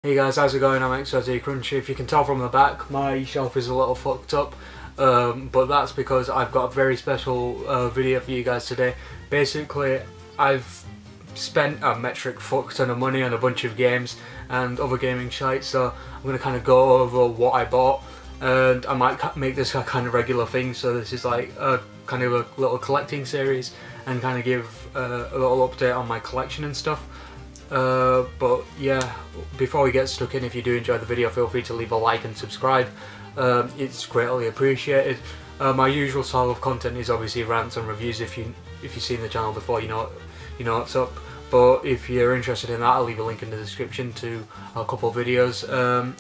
Hey guys, how's it going? I'm XYZ Crunchy. If you can tell from the back, my shelf is a little fucked up, but that's because I've got a very special video for you guys today. Basically, I've spent a metric fuck ton of money on a bunch of games and other gaming sites, so I'm going to kind of go over what I bought, and I might make this a kind of regular thing, so this is like a kind of a little collecting series and kind of give a little update on my collection and stuff. But yeah, before we get stuck in, if you do enjoy the video, feel free to leave a like and subscribe. It's greatly appreciated. My usual style of content is obviously rants and reviews. If you've seen the channel before, you know what's up. But if you're interested in that, I'll leave a link in the description to a couple of videos,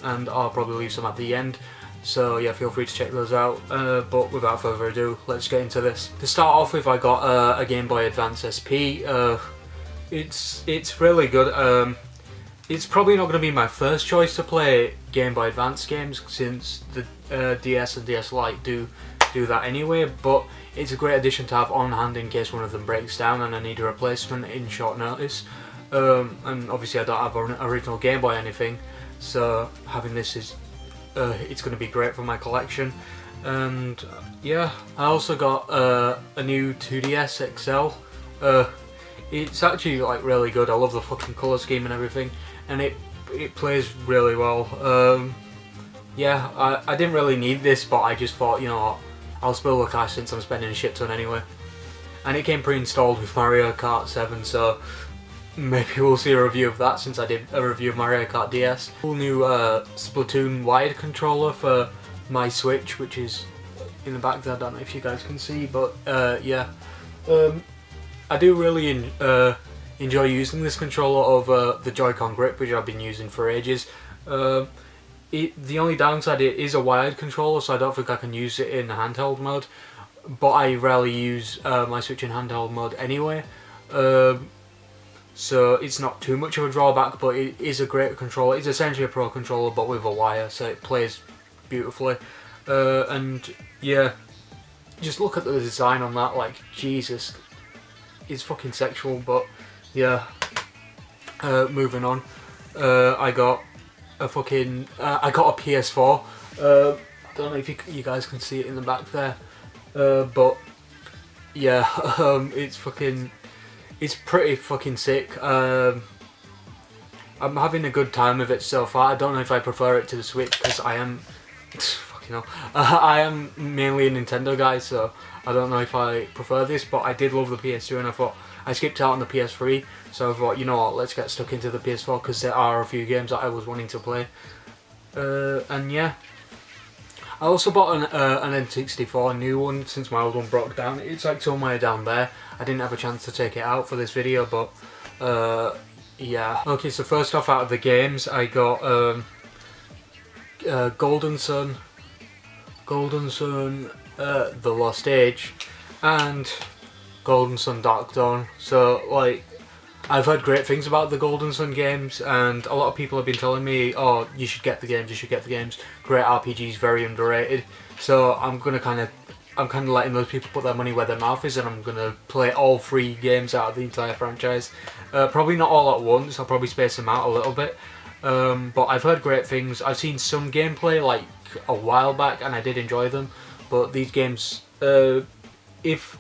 and I'll probably leave some at the end. So yeah, feel free to check those out. But without further ado, let's get into this. To start off with, I got a Game Boy Advance SP. It's really good. It's probably not going to be my first choice to play Game Boy Advance games, since the DS and DS Lite do that anyway, but it's a great addition to have on hand in case one of them breaks down and I need a replacement in short notice. And obviously I don't have an original Game Boy or anything, so having this is it's going to be great for my collection. And yeah, I also got a new 2DS XL. It's actually like really good. I love the fucking colour scheme and everything, and it plays really well. Yeah, I didn't really need this, but I just thought, you know what, I'll spill the cash since I'm spending a shit ton anyway. And it came pre-installed with Mario Kart 7, so maybe we'll see a review of that, since I did a review of Mario Kart DS. Cool new Splatoon wired controller for my Switch, which is in the back there. I don't know if you guys can see, but yeah. I do really enjoy using this controller over the Joy-Con grip, which I've been using for ages. The only downside, it is a wired controller, so I don't think I can use it in handheld mode, but I rarely use my Switch in handheld mode anyway, so it's not too much of a drawback, but it is a great controller. It's essentially a Pro controller but with a wire, so it plays beautifully. And yeah, just look at the design on that, like, Jesus. It's fucking sexual, but yeah. Moving on, I got a PS4. I don't know if you guys can see it in the back there, but yeah, it's pretty fucking sick. I'm having a good time with it so far. I don't know if I prefer it to the Switch, because I am I am mainly a Nintendo guy, so I don't know if I prefer this, but I did love the PS2, and I thought I skipped out on the PS3, so I thought, you know what, let's get stuck into the PS4, because there are a few games that I was wanting to play. And yeah, I also bought an N64, new one, since my old one broke down. It's like somewhere down there. I didn't have a chance to take it out for this video, but yeah. Okay, so first off, out of the games, I got Golden Sun, The Lost Age, and Golden Sun Dark Dawn. So like, I've heard great things about the Golden Sun games, and a lot of people have been telling me, oh, you should get the games, great RPGs, very underrated. So I'm kind of letting those people put their money where their mouth is, and I'm gonna play all 3 games out of the entire franchise. Probably not all at once, I'll probably space them out a little bit. But I've heard great things. I've seen some gameplay like a while back, and I did enjoy them. But these games, if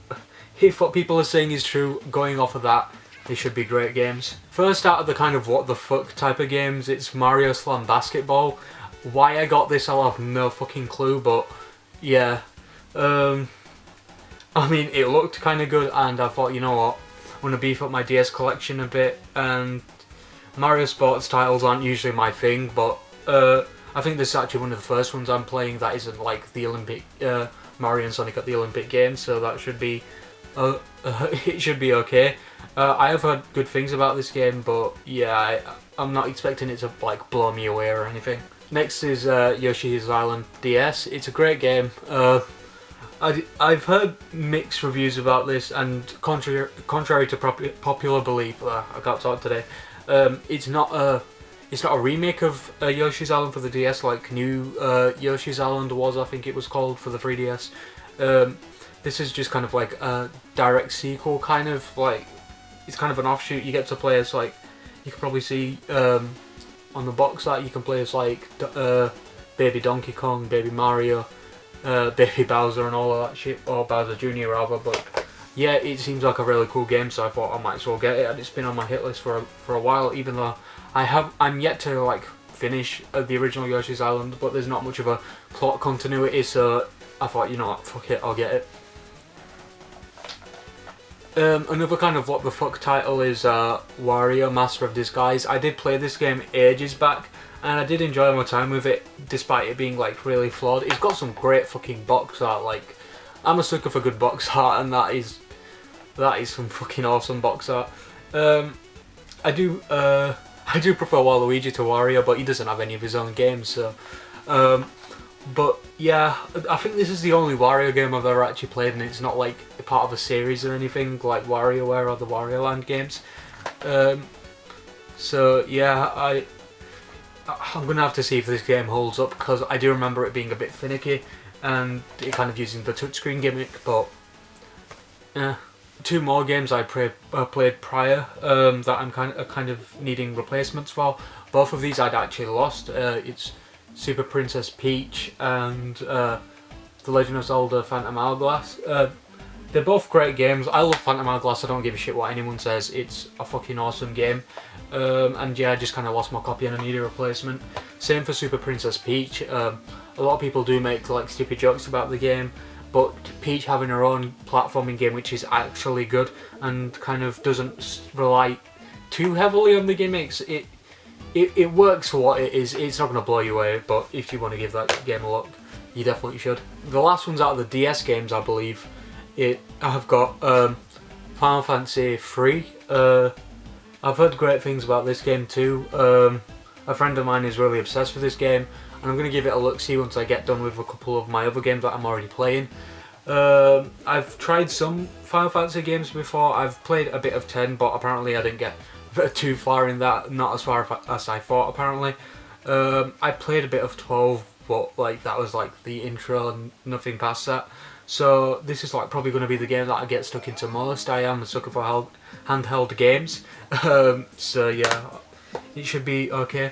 what people are saying is true, going off of that, they should be great games. First, out of the kind of what the fuck type of games, it's Mario Slam Basketball. Why I got this, I'll have no fucking clue, but yeah. I mean, it looked kind of good, and I thought, you know what, I'm gonna beef up my DS collection a bit. And Mario sports titles aren't usually my thing, but I think this is actually one of the first ones I'm playing that isn't like the Olympic Mario and Sonic at the Olympic Games, so that should be it should be okay. I have heard good things about this game, but yeah, I'm not expecting it to like blow me away or anything. Next is Yoshi's Island DS. It's a great game. I've heard mixed reviews about this, and contrary to popular belief, I can't talk today. It's not a remake of Yoshi's Island for the DS like new Yoshi's Island was, I think it was called, for the 3DS. This is just kind of like a direct sequel, kind of like, it's kind of an offshoot. You get to play as, like, you can probably see on the box art you can play as like Baby Donkey Kong, Baby Mario, Baby Bowser and all of that shit, or Bowser Jr. rather. But yeah, it seems like a really cool game, so I thought I might as well get it, and it's been on my hit list for a while, even though I'm yet to like finish the original Yoshi's Island, but there's not much of a plot continuity, so I thought, you know what, fuck it, I'll get it. Another kind of what the fuck title is Wario Master of Disguise. I did play this game ages back, and I did enjoy my time with it, despite it being like really flawed. It's got some great fucking box art. Like, I'm a sucker for good box art, and that is some fucking awesome box art. I do prefer Waluigi to Wario, but he doesn't have any of his own games, so. But yeah, I think this is the only Wario game I've ever actually played, and it's not like a part of a series or anything like WarioWare or the Wario Land games. So yeah, I'm gonna have to see if this game holds up, because I do remember it being a bit finicky and it kind of using the touchscreen gimmick. But two more games I played prior that I'm kind of needing replacements for. Both of these I'd actually lost. It's Super Princess Peach and The Legend of Zelda Phantom Hourglass. They're both great games. I love Phantom Hourglass, I don't give a shit what anyone says. It's a fucking awesome game. And yeah, I just kind of lost my copy and I need a replacement. Same for Super Princess Peach. A lot of people do make like stupid jokes about the game, but Peach having her own platforming game which is actually good and kind of doesn't rely too heavily on the gimmicks, it works for what it is. It's not going to blow you away, but if you want to give that game a look, you definitely should. The last one's out of the DS games, I believe. I've got Final Fantasy 3. I've heard great things about this game too. A friend of mine is really obsessed with this game, and I'm going to give it a look-see once I get done with a couple of my other games that I'm already playing. I've tried some Final Fantasy games before. I've played a bit of 10, but apparently I didn't get too far in that, not as far as I thought apparently. I played a bit of 12, but like that was like the intro and nothing past that. So this is like probably going to be the game that I get stuck into most. I am a sucker for handheld games, so yeah, it should be okay.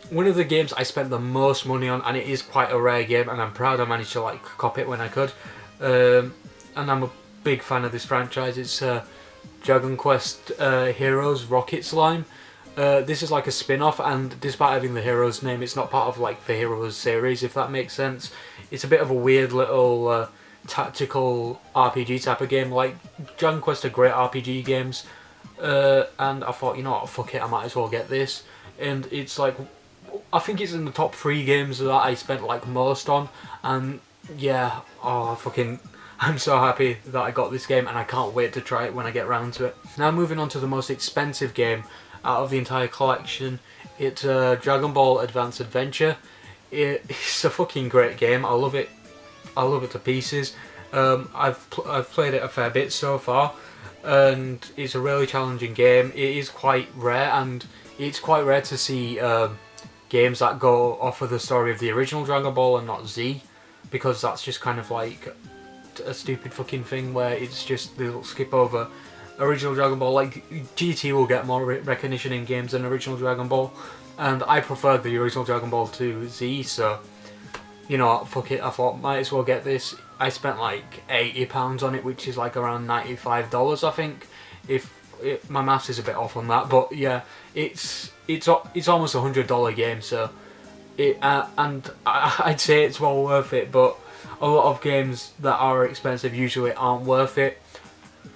One of the games I spent the most money on, and it is quite a rare game, and I'm proud I managed to like cop it when I could, and I'm a big fan of this franchise. It's Dragon Quest Heroes Rocket Slime. This is like a spin-off, and despite having the Heroes name, it's not part of like the Heroes series, if that makes sense. It's a bit of a weird little tactical RPG type of game. Like, Dragon Quest are great RPG games, and I thought, you know what, fuck it, I might as well get this. And it's like, I think it's in the top 3 games that I spent like most on, and yeah, I'm so happy that I got this game, and I can't wait to try it when I get round to it. Now moving on to the most expensive game out of the entire collection, it's Dragon Ball Advance Adventure. It's a fucking great game. I love it to pieces. I've played it a fair bit so far, and it's a really challenging game. It is quite rare, and it's quite rare to see games that go off of the story of the original Dragon Ball and not Z, because that's just kind of like a stupid fucking thing where it's just they'll skip over original Dragon Ball. Like, GT will get more recognition in games than original Dragon Ball, and I prefer the original Dragon Ball to Z, so you know what, fuck it, I thought might as well get this. I spent like £80 on it, which is like around $95 I think, if my maths is a bit off on that, but yeah, it's almost $100 game, so and I'd say it's well worth it, but a lot of games that are expensive usually aren't worth it.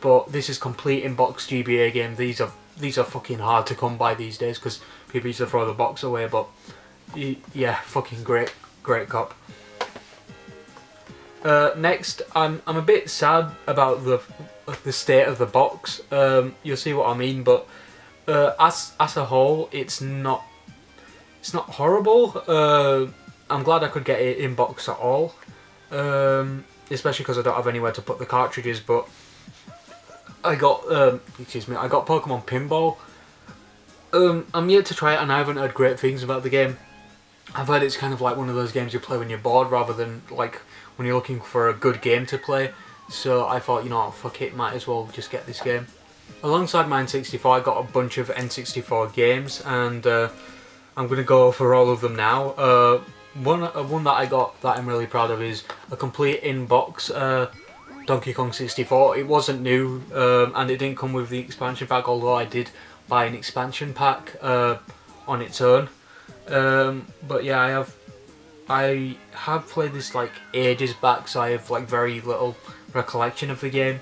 But this is complete in-box GBA game. These are fucking hard to come by these days because people used to throw the box away, but yeah, fucking great cop. Next, I'm a bit sad about the state of the box. You'll see what I mean, but as a whole, it's not horrible. I'm glad I could get it in box at all, especially because I don't have anywhere to put the cartridges. But I got I got Pokemon Pinball. I'm yet to try it, and I haven't heard great things about the game. I've heard it's kind of like one of those games you play when you're bored rather than like when you're looking for a good game to play. So I thought, you know, fuck it, might as well just get this game. Alongside my N64, I got a bunch of N64 games, and I'm going to go over all of them now. One that I got that I'm really proud of is a complete in-box Donkey Kong 64. It wasn't new, and it didn't come with the expansion pack, although I did buy an expansion pack on its own. But yeah, I have played this like ages back, so I have like very little recollection of the game.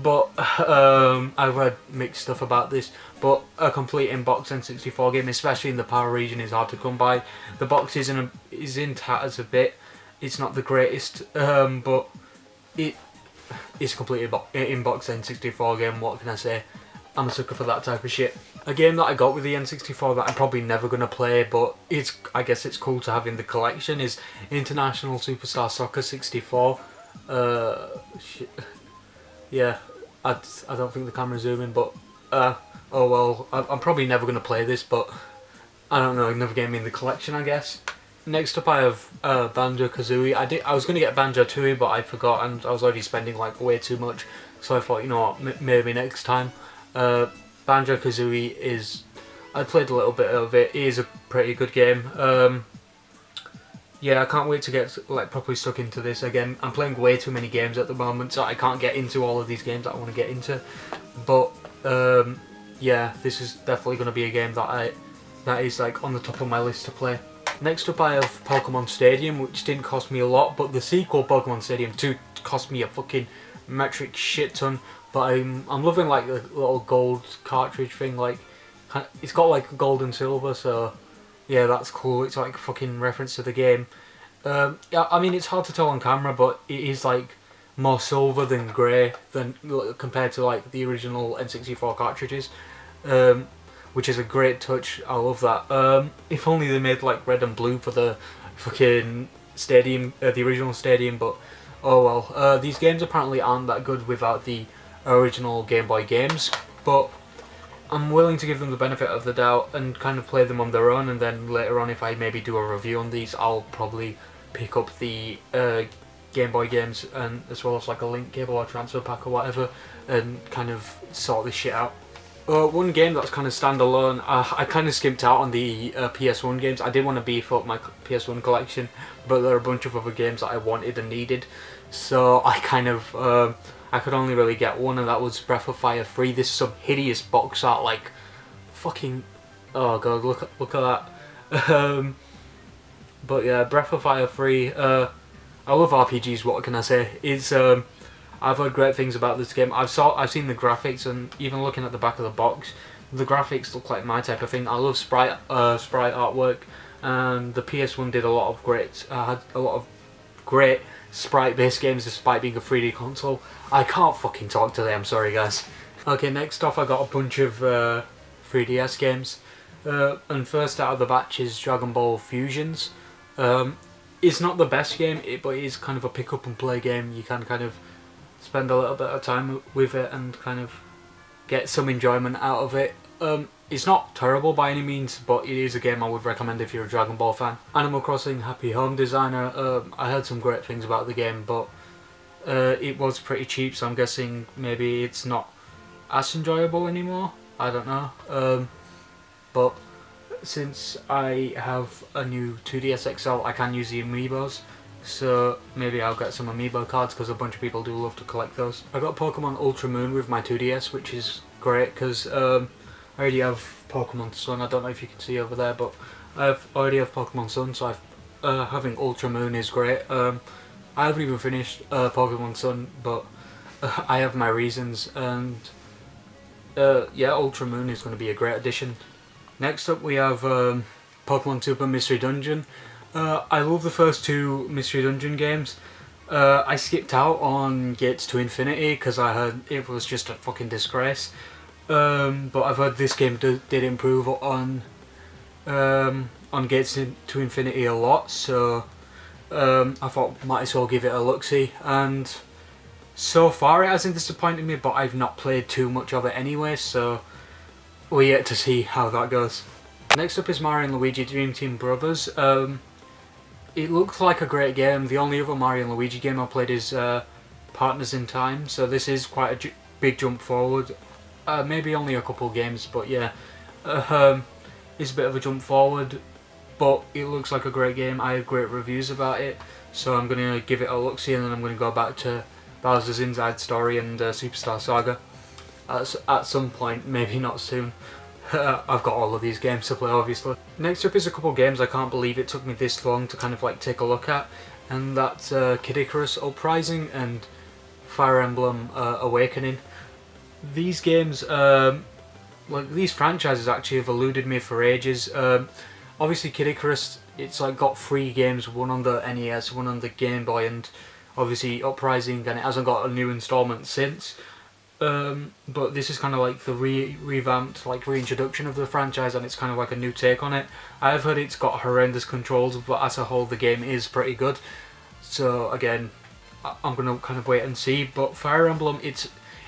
But I've read mixed stuff about this. But a complete in-box N64 game, especially in the PAL region, is hard to come by. The box is in tatters a bit. It's not the greatest, but it's a complete in-box N64 game. What can I say? I'm a sucker for that type of shit. A game that I got with the N64 that I'm probably never gonna play, but I guess it's cool to have in the collection, is International Superstar Soccer 64. Shit. Yeah, I don't think the camera's zooming, but oh well, I'm probably never going to play this, but I don't know, another game in the collection, I guess. Next up I have Banjo-Kazooie. I was going to get Banjo-Tooie, but I forgot, and I was already spending like way too much, so I thought, you know what, maybe next time. Banjo-Kazooie I played a little bit of it. It is a pretty good game. Yeah, I can't wait to get like properly stuck into this again. I'm playing way too many games at the moment, so I can't get into all of these games that I want to get into. But yeah, this is definitely going to be a game that is like on the top of my list to play. Next up I have Pokemon Stadium, which didn't cost me a lot, but the sequel Pokemon Stadium 2 cost me a fucking metric shit ton. But I'm loving like the little gold cartridge thing. Like it's got like gold and silver, so. Yeah, that's cool. It's like a fucking reference to the game. Yeah, I mean, it's hard to tell on camera, but it is like more silver than grey than compared to like the original N64 cartridges, which is a great touch. I love that. If only they made like red and blue for the fucking stadium, the original stadium. But oh well. These games apparently aren't that good without the original Game Boy games, but I'm willing to give them the benefit of the doubt and kind of play them on their own, and then later on, if I maybe do a review on these, I'll probably pick up the Game Boy games, and as well as like a link cable or transfer pack or whatever, and kind of sort this shit out. One game that's kind of standalone, I kind of skimped out on the PS1 games. I did want to beef up my PS1 collection, but there are a bunch of other games that I wanted and needed, so I kind of I could only really get one, and that was Breath of Fire 3. This is some hideous box art, like fucking, oh god, look at that. But yeah, Breath of Fire 3. I love RPGs. What can I say? It's I've heard great things about this game. I've seen the graphics, and even looking at the back of the box, the graphics look like my type of thing. I love sprite artwork, and the PS1 did a lot of great sprite-based games despite being a 3D console. I can't fucking talk today, I'm sorry guys. Okay, next off I got a bunch of 3DS games. And first out of the batch is Dragon Ball Fusions. It's not the best game, but it is kind of a pick up and play game. You can kind of spend a little bit of time with it and kind of get some enjoyment out of it. It's not terrible by any means, but it is a game I would recommend if you're a Dragon Ball fan. Animal Crossing Happy Home Designer, I heard some great things about the game, but it was pretty cheap, so I'm guessing maybe it's not as enjoyable anymore. I don't know. But since I have a new 2DS XL, I can use the Amiibos, so maybe I'll get some Amiibo cards because a bunch of people do love to collect those. I got Pokemon Ultra Moon with my 2DS, which is great because I already have Pokemon Sun. I don't know if you can see over there, but I already have Pokemon Sun, so having Ultra Moon is great. I haven't even finished Pokemon Sun, but I have my reasons, and yeah, Ultra Moon is going to be a great addition. Next up we have Pokemon Super Mystery Dungeon. I love the first two Mystery Dungeon games. I skipped out on Gates to Infinity because I heard it was just a fucking disgrace. But I've heard this game did improve on Gates to Infinity a lot, so I thought might as well give it a look-see, and so far it hasn't disappointed me, but I've not played too much of it anyway, so we're yet to see how that goes. Next up is Mario and Luigi Dream Team Brothers. It looks like a great game. The only other Mario and Luigi game I played is Partners in Time, so this is quite big jump forward. Maybe only a couple games, but yeah, it's a bit of a jump forward, but it looks like a great game. I have great reviews about it, so I'm going to give it a look-see, and then I'm going to go back to Bowser's Inside Story and Superstar Saga at some point, maybe not soon. I've got all of these games to play, obviously. Next up is a couple of games I can't believe it took me this long to kind of like take a look at, and that's Kid Icarus Uprising and Fire Emblem Awakening. These games, like these franchises actually have eluded me for ages. Obviously Kid Icarus, it's like got 3 games, one on the NES, one on the Game Boy, and obviously Uprising, and it hasn't got a new installment since. But this is kind of like the revamped, like reintroduction of the franchise, and it's kind of like a new take on it. I've heard it's got horrendous controls, but as a whole the game is pretty good. So again, I'm gonna kind of wait and see. But Fire Emblem, it's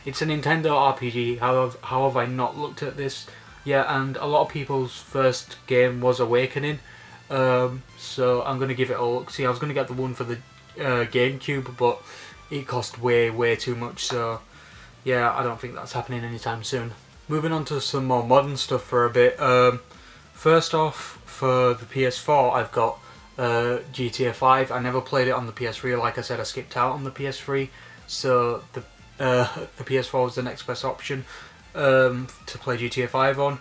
a Nintendo RPG. How have I not looked at this? Yeah, and a lot of people's first game was Awakening. So I'm gonna give it a look. See, I was gonna get the one for the GameCube, but it cost way too much. So yeah, I don't think that's happening anytime soon. Moving on to some more modern stuff for a bit. First off, for the PS4, I've got GTA 5. I never played it on the PS3. Like I said, I skipped out on the PS3, so the PS4 was the next best option to play GTA 5 on.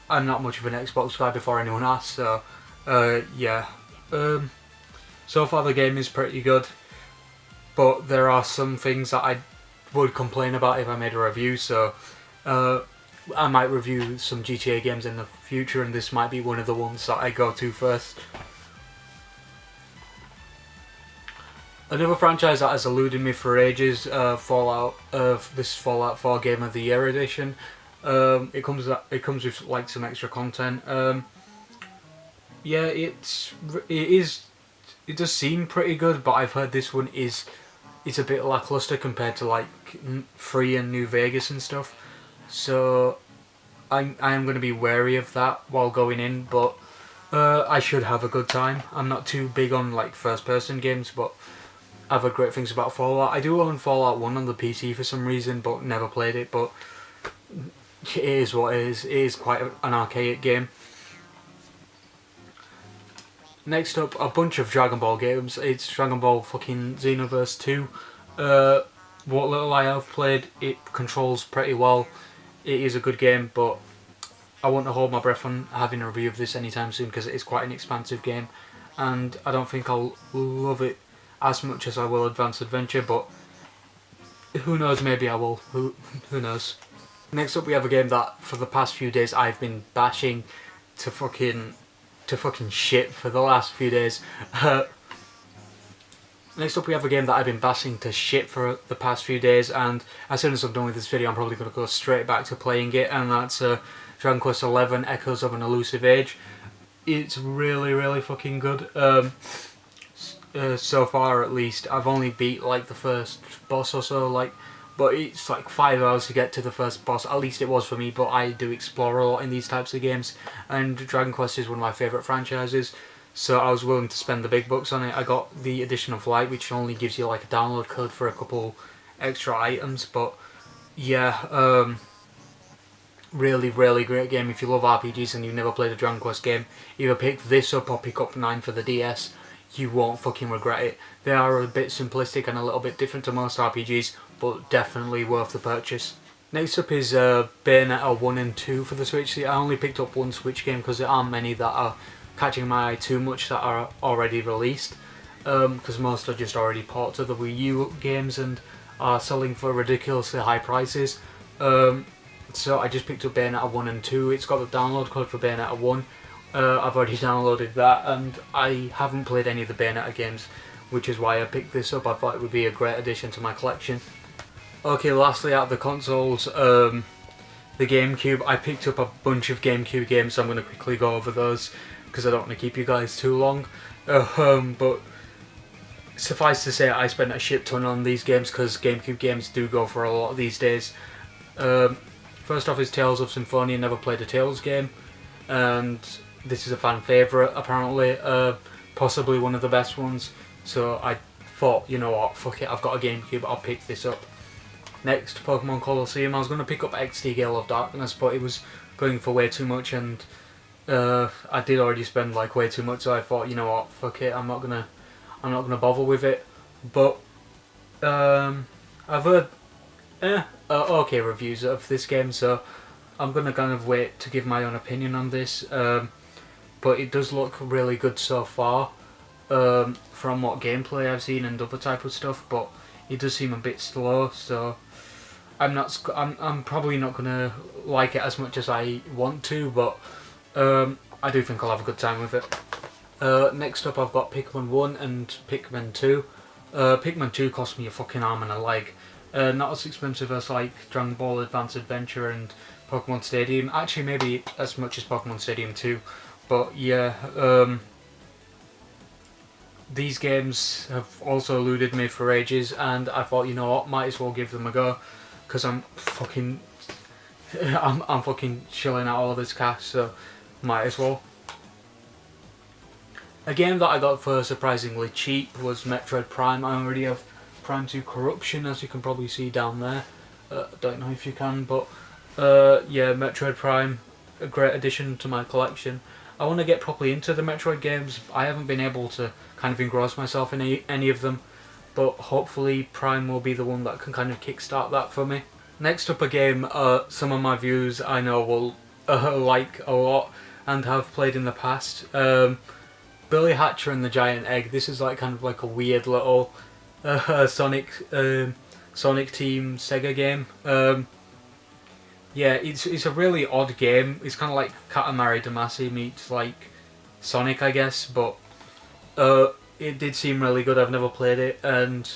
I'm not much of an Xbox guy before anyone asks, so yeah. So far the game is pretty good, but there are some things that I would complain about if I made a review, so I might review some GTA games in the future, and this might be one of the ones that I go to first. Another franchise that has eluded me for ages, Fallout. This Fallout 4 Game of the Year edition. It comes with like some extra content. Yeah, it does seem pretty good, but I've heard this one is a bit lackluster compared to like 3 and New Vegas and stuff. So I am going to be wary of that while going in, but I should have a good time. I'm not too big on like first person games, but I've heard great things about Fallout. I do own Fallout 1 on the PC for some reason, but never played it, but it is what it is. It is quite an archaic game. Next up, a bunch of Dragon Ball games. It's Dragon Ball fucking Xenoverse 2. What little I have played, it controls pretty well. It is a good game, but I won't hold my breath on having a review of this anytime soon because it is quite an expansive game, and I don't think I'll love it as much as I will Advanced Adventure, but who knows, maybe I will. Who knows. Next up we have a game that for the past few days I've been bashing to fucking shit for the last few days. Next up we have a game that I've been bashing to shit for the past few days, and as soon as I'm done with this video I'm probably going to go straight back to playing it, and that's Dragon Quest XI Echoes of an Elusive Age. It's really fucking good. So far at least. I've only beat like the first boss or so, but it's like 5 hours to get to the first boss. At least it was for me, but I do explore a lot in these types of games, and Dragon Quest is one of my favourite franchises, so I was willing to spend the big bucks on it. I got the Edition of Light, which only gives you like a download code for a couple extra items, but yeah, really great game. If you love RPGs and you've never played a Dragon Quest game, either pick this up or pick up 9 for the DS. You won't fucking regret it. They are a bit simplistic and a little bit different to most RPGs, but definitely worth the purchase. Next up is Bayonetta 1 and 2 for the Switch. See, I only picked up one Switch game because there aren't many that are catching my eye too much that are already released, because most are just already ported to the Wii U games and are selling for ridiculously high prices. So I just picked up Bayonetta 1 and 2. It's got the download code for Bayonetta 1. I've already downloaded that, and I haven't played any of the Bayonetta games, which is why I picked this up. I thought it would be a great addition to my collection. Okay, lastly out of the consoles, the GameCube. I picked up a bunch of GameCube games, so I'm going to quickly go over those because I don't want to keep you guys too long. But suffice to say, I spent a shit ton on these games because GameCube games do go for a lot these days. First off is Tales of Symphonia. Never played a Tales game, and this is a fan favourite apparently, possibly one of the best ones, so I thought, you know what, fuck it, I've got a GameCube, I'll pick this up. Next, Pokemon Colosseum. I was going to pick up XD Gale of Darkness, but it was going for way too much, and I did already spend like way too much, so I thought, you know what, fuck it, I'm not gonna bother with it. But I've heard okay reviews of this game, so I'm gonna kind of wait to give my own opinion on this. But it does look really good so far, from what gameplay I've seen and other type of stuff. But it does seem a bit slow, so I'm probably not gonna like it as much as I want to. But I do think I'll have a good time with it. Next up, I've got Pikmin 1 and Pikmin 2. Pikmin 2 cost me a fucking arm and a leg. Not as expensive as like Dragon Ball Advance Adventure and Pokemon Stadium. Actually, maybe as much as Pokemon Stadium 2. But yeah, these games have also eluded me for ages, and I thought, you know what, might as well give them a go, because I'm fucking shilling out all this cash, so might as well. A game that I got for surprisingly cheap was Metroid Prime. I already have Prime 2 Corruption, as you can probably see down there. Don't know if you can, but yeah, Metroid Prime, a great addition to my collection. I want to get properly into the Metroid games. I haven't been able to kind of engross myself in any of them, but hopefully Prime will be the one that can kind of kickstart that for me. Next up, a game some of my viewers I know will like a lot and have played in the past. Billy Hatcher and the Giant Egg. This is like kind of like a weird little Sonic Team Sega game. Yeah, it's a really odd game. It's kind of like Katamari Damacy meets like Sonic, I guess, but it did seem really good. I've never played it, and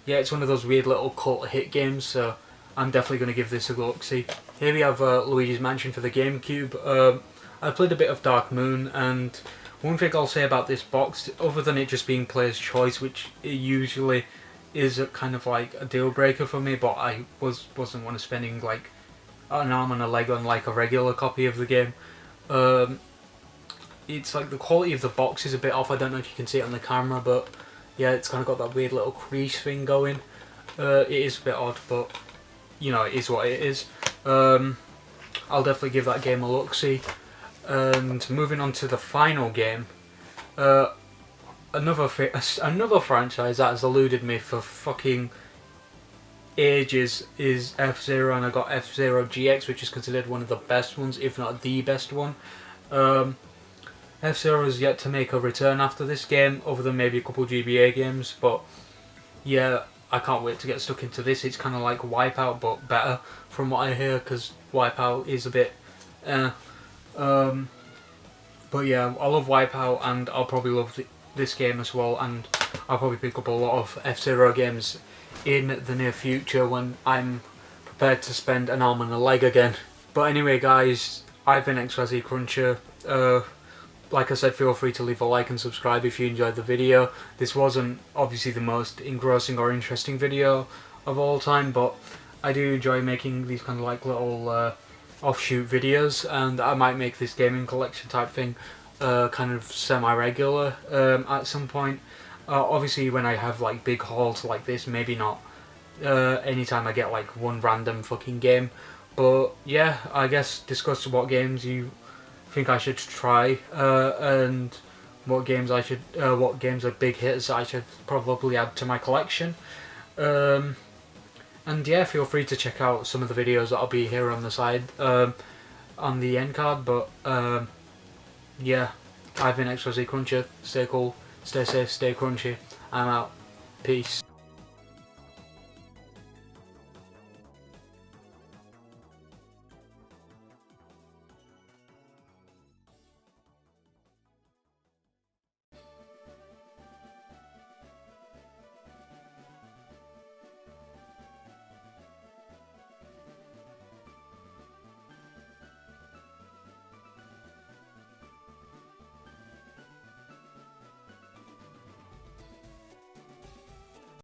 yeah, it's one of those weird little cult hit games, so I'm definitely going to give this a look-see. Here we have Luigi's Mansion for the GameCube. I played a bit of Dark Moon, and one thing I'll say about this box, other than it just being player's choice, which it usually is a kind of like a deal breaker for me, but I wasn't one of spending like an arm and a leg on like a regular copy of the game. It's like the quality of the box is a bit off. I don't know if you can see it on the camera, but yeah, it's kind of got that weird little crease thing going. It is a bit odd, but you know, it is what it is. I'll definitely give that game a look-see. And moving on to the final game, another franchise that has eluded me for fucking ages is F-Zero, and I got F-Zero GX, which is considered one of the best ones, if not the best one. F-Zero has yet to make a return after this game, other than maybe a couple GBA games, but yeah, I can't wait to get stuck into this. It's kind of like Wipeout, but better, from what I hear, because Wipeout is a bit but yeah, I love Wipeout, and I'll probably love this game as well, and I'll probably pick up a lot of F-Zero games in the near future when I'm prepared to spend an arm and a leg again. But anyway guys, I've been XYZ Cruncher. Like I said, feel free to leave a like and subscribe if you enjoyed the video. This wasn't obviously the most engrossing or interesting video of all time, but I do enjoy making these kind of like little offshoot videos, and I might make this gaming collection type thing kind of semi-regular at some point. Obviously when I have like big hauls like this, maybe not anytime I get like one random fucking game, but yeah, I guess discuss what games you think I should try, and what games are big hits I should probably add to my collection. And yeah, feel free to check out some of the videos that'll be here on the side, on the end card, but yeah, I've been XYZ Cruncher. Stay cool, stay safe, stay crunchy. I'm out. Peace.